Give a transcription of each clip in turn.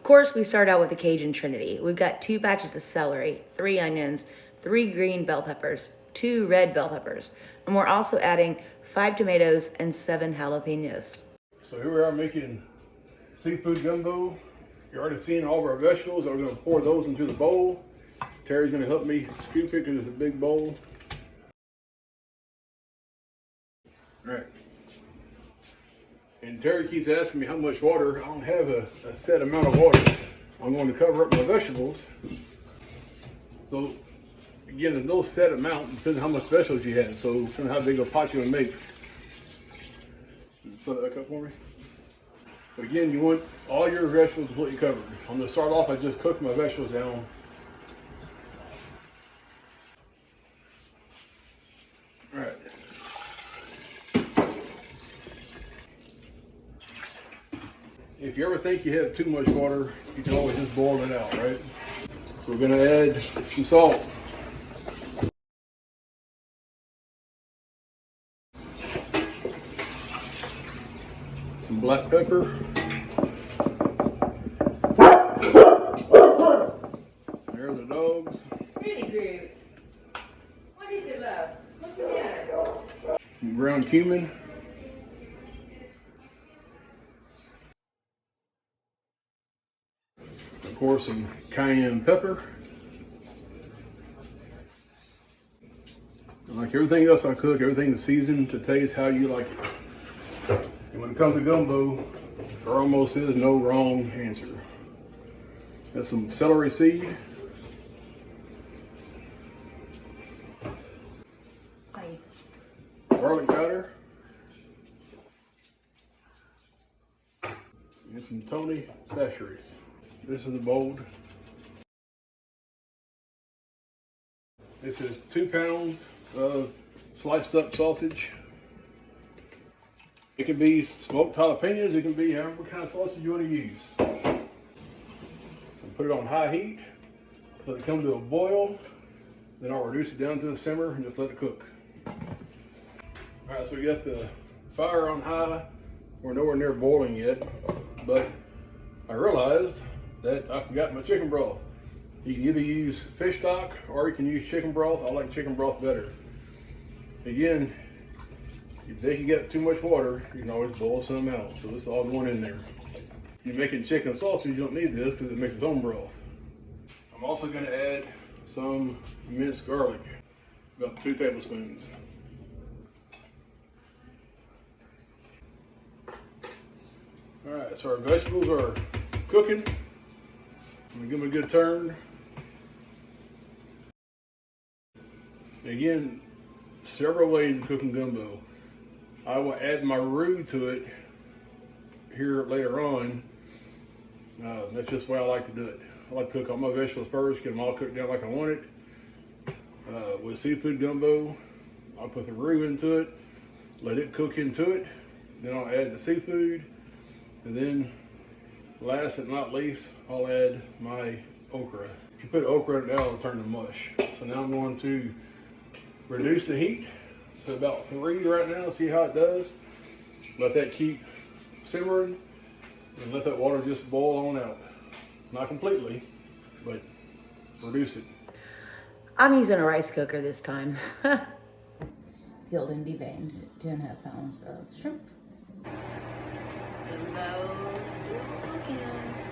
course, we start out with the Cajun Trinity. We've got 2 batches of celery, 3 onions, 3 green bell peppers, 2 red bell peppers, and we're also adding 5 tomatoes and 7 jalapeños. So here we are making seafood gumbo. You're already seeing all of our vegetables. I'm going to pour those into the bowl. Terry's going to help me scoop it because it's a big bowl. All right. And Terry keeps asking me how much water. I don't have a set amount of water. I'm going to cover up my vegetables. So again, there's no set amount, depending on how much vegetables you have. So depending on how big a pot you want to make. Fill that up for me. But again, you want all your vegetables completely covered. I'm going to start off by just cooking my vegetables down. All right. If you ever think you have too much water, you can always just boil it out, right? So we're going to add some salt. Some black pepper. There's the dogs. Pretty good. What is it, love? What's the matter? Some ground cumin. Of course, some cayenne pepper. And like everything else I cook, everything is seasoned to taste how you like it. And when it comes to gumbo, there almost is no wrong answer. That's some celery seed. Garlic powder. And some Tony Sacheries. This is the mold. This is 2 pounds of sliced up sausage. It can be smoked jalapeños, it can be however kind of sausage you want to use. And put it on high heat, let it come to a boil, then I'll reduce it down to a simmer and just let it cook. Alright, so we got the fire on high. We're nowhere near boiling yet, but I realized that I forgot my chicken broth. You can either use fish stock or you can use chicken broth. I like chicken broth better. Again, if they can get too much water, you can always boil some out. So this is all going in there. If you're making chicken sausage, you don't need this because it makes its own broth. I'm also going to add some minced garlic, about 2 tablespoons. All right, so our vegetables are cooking. I'm gonna give them a good turn. Again, several ways of cooking gumbo. I will add my roux to it here later on. That's just the way I like to do it. I like to cook all my vegetables first, get them all cooked down like I want it. With seafood gumbo, I'll put the roux into it, let it cook into it. Then I'll add the seafood. And then, last but not least, I'll add my okra. If you put okra in it, it'll turn to mush. So now I'm going to reduce the heat to about 3 right now, see how it does. Let that keep simmering and let that water just boil on out. Not completely, but reduce it. I'm using a rice cooker this time. Peeled and deveined 2.5 pounds of shrimp.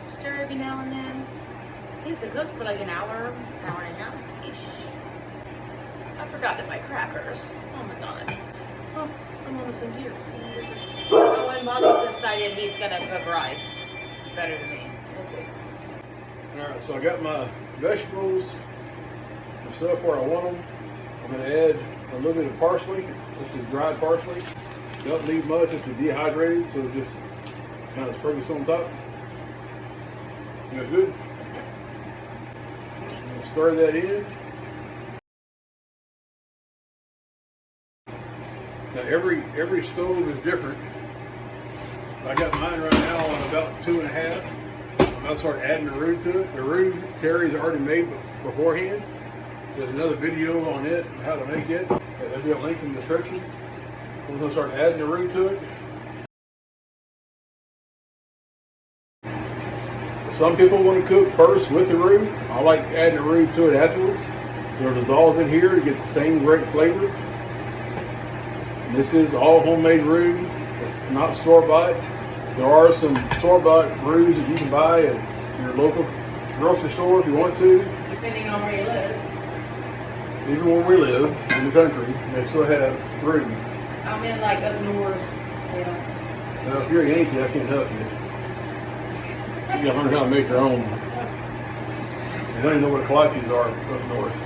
Stir every now and then. Needs to cook for like an hour and a half-ish. I forgot to buy crackers. Oh my god. Oh, I'm almost in tears. Oh, and Bobby's decided he's gonna cook rice better than me. We'll see. Alright, so I got my vegetables and stuff where I want them. I'm gonna add a little bit of parsley. This is dried parsley. Don't need much, it's dehydrated, so just kind of sprinkle some on top. That's good. Stir that in. Now every stove is different. I got mine right now on about 2.5. I'll start adding the roux to it. The roux Terry's already made beforehand. There's another video on it, how to make it. There'll be a link in the description. We're going to start adding the roux to it. Some people want to cook first with the roux. I like adding the roux to it afterwards. It'll dissolve in here. It gets the same great flavor. And this is all homemade roux. It's not store-bought. There are some store-bought roux that you can buy at your local grocery store if you want to. Depending on where you live. Even where we live in the country, they still have roux. I'm in like up north. Yeah. Now, if you're a Yankee, I can't help you. You gotta learn how to make your own. You don't even know what kolaches are up north.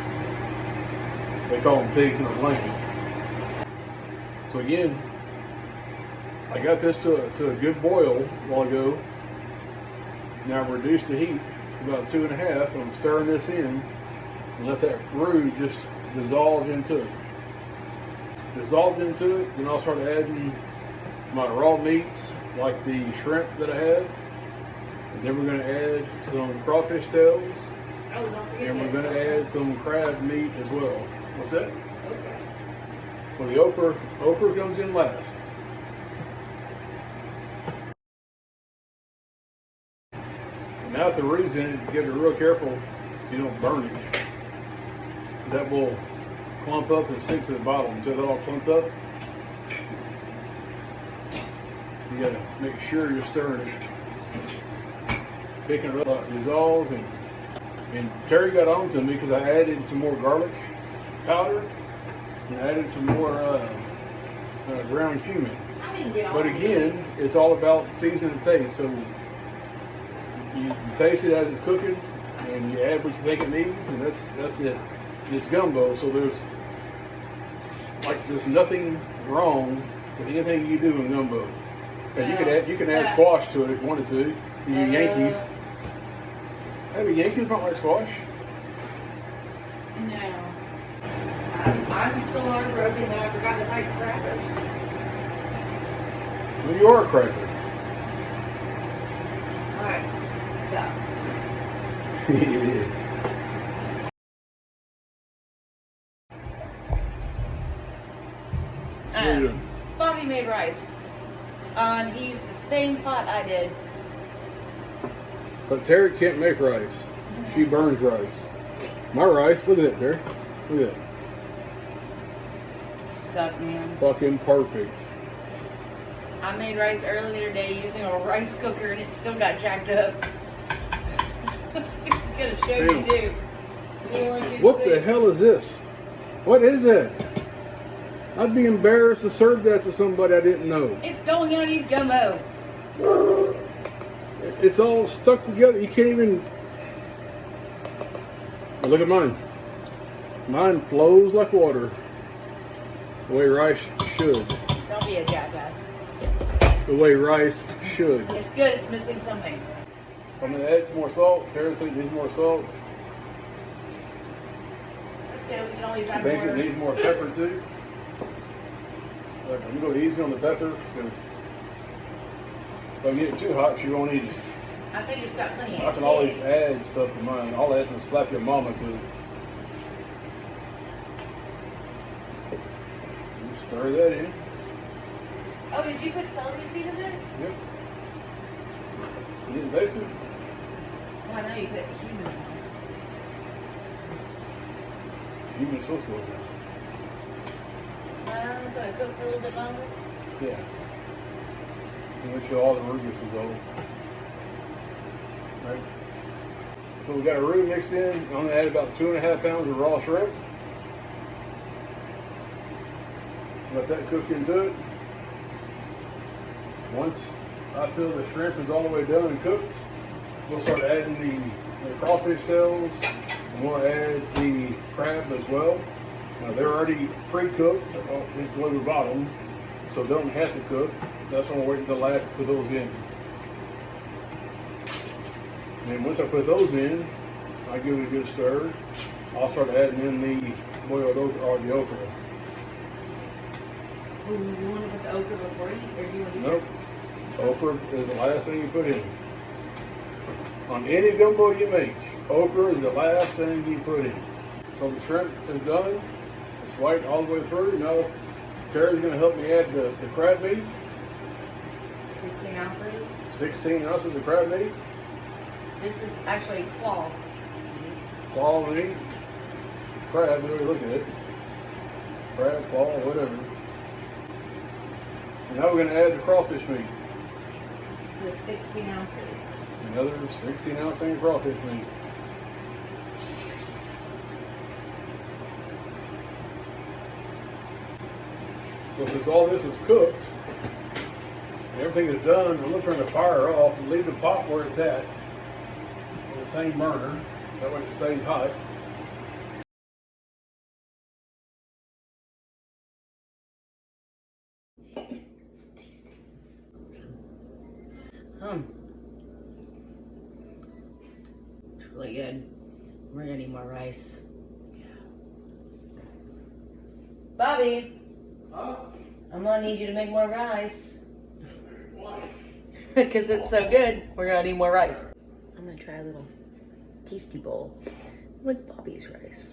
They call them pigs in a blanket. So again, I got this to a good boil a while ago. Now I've reduced the heat to about 2.5, and I'm stirring this in and let that roux just dissolve into it. Dissolved into it, then I'll start adding my raw meats, like the shrimp that I have. And then we're going to add some crawfish tails. Oh, don't forget And we're that. going to add some crab meat as well. What's that? Okay. Well, the okra comes in last. And now that the roux in it, you got to be real careful you don't burn it. That will clump up and stick to the bottom. So that all clumped up, you got to make sure you're stirring it. Picking it up, dissolve, and Terry got on to me because I added some more garlic powder and added some more ground cumin. I didn't get all But again, it's all about season and taste. So you taste it as it's cooking, and you add what you think it needs, and that's it. It's gumbo, so there's nothing wrong with anything you do in gumbo. And you can add squash to it if you wanted to. You Yankees. Maybe Yankees don't like squash. No. I'm still heartbroken that I forgot to buy crackers. Well, you are a cracker. Alright, stop. What are you doing? Bobby made rice. He used the same pot I did. But Terry can't make rice. She burns rice. My rice, look at that, Terry. Look at that. Suck, man. Fucking perfect. I made rice earlier today using a rice cooker and it still got jacked up. It's gonna show you Damn. too. What the hell is this? What is that? I'd be embarrassed to serve that to somebody I didn't know. It's going on your gumbo. It's all stuck together. You can't even... Now look at mine. Mine flows like water. The way rice should. Don't be a jackass. The way rice should. It's good, it's missing something. I'm going to add some more salt. Carrots needs more salt. Let's go, we can always add Bacon more. needs more pepper too. I'm going to go easy on the pepper because if I get it too hot, she won't eat it. I think it's got plenty I of can always add stuff to mine. I'll add some slap your mama to it. You stir that in. Oh, did you put celery seed in there? Yep. You didn't taste it? Oh, I know you put cumin in there. You've been supposed to go there. So I cook for a little bit longer? Yeah. And make sure all the roux gets dissolved. Right. So we got a roux mixed in. I'm going to add about 2.5 pounds of raw shrimp. Let that cook into it. Once I feel the shrimp is all the way done and cooked, we'll start adding the crawfish tails, and we'll add the crab as well. Now they're already pre-cooked below the bottom, so they don't have to cook. That's why we're waiting until last to put those in. And once I put those in, I give it a good stir. I'll start adding in the boiled okra or the okra. Ooh, you want to put the okra before you, or do you want to? Nope. Okra is the last thing you put in. On any gumbo you make, okra is the last thing you put in. So the shrimp is done. It's white all the way through. Now Terry's going to help me add the crab meat. 16 ounces. 16 ounces of crab meat. This is actually claw. Claw meat, crab, whatever you look at it. Crab, claw, whatever. And now we're going to add the crawfish meat. So 16 ounces. Another 16-ounce thing of crawfish meat. So since all this is cooked, and everything is done, I'm going to turn the fire off and leave the pot where it's at, on the same burner. That way it stays hot. It's tasty. It's really good. We're gonna need more rice. Yeah. Bobby, I'm gonna need you to make more rice. Why? Because it's so good, we're gonna need more rice. I'm gonna try a little tasty bowl with Bobby's rice.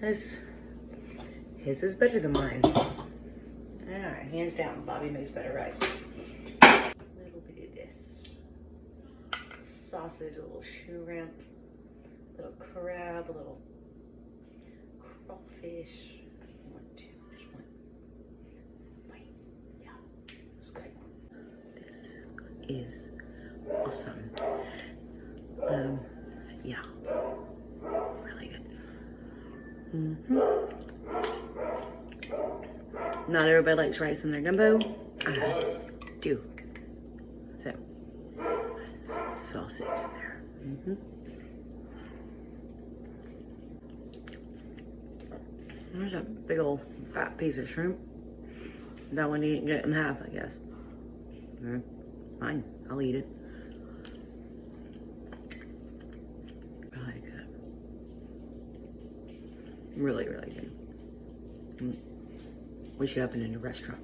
His is better than mine. Alright, hands down, Bobby makes better rice. A little bit of this. Sausage, a little shrimp, a little crab, a little crawfish. Just one bite. Yeah, it's good. This is awesome. Yeah, really good. Not everybody likes rice in their gumbo. I do. So, sausage in there. There's a big old fat piece of shrimp. That one you didn't get in half, I guess. Fine, I'll eat it. Really good. Really, really good. We should open a new restaurant.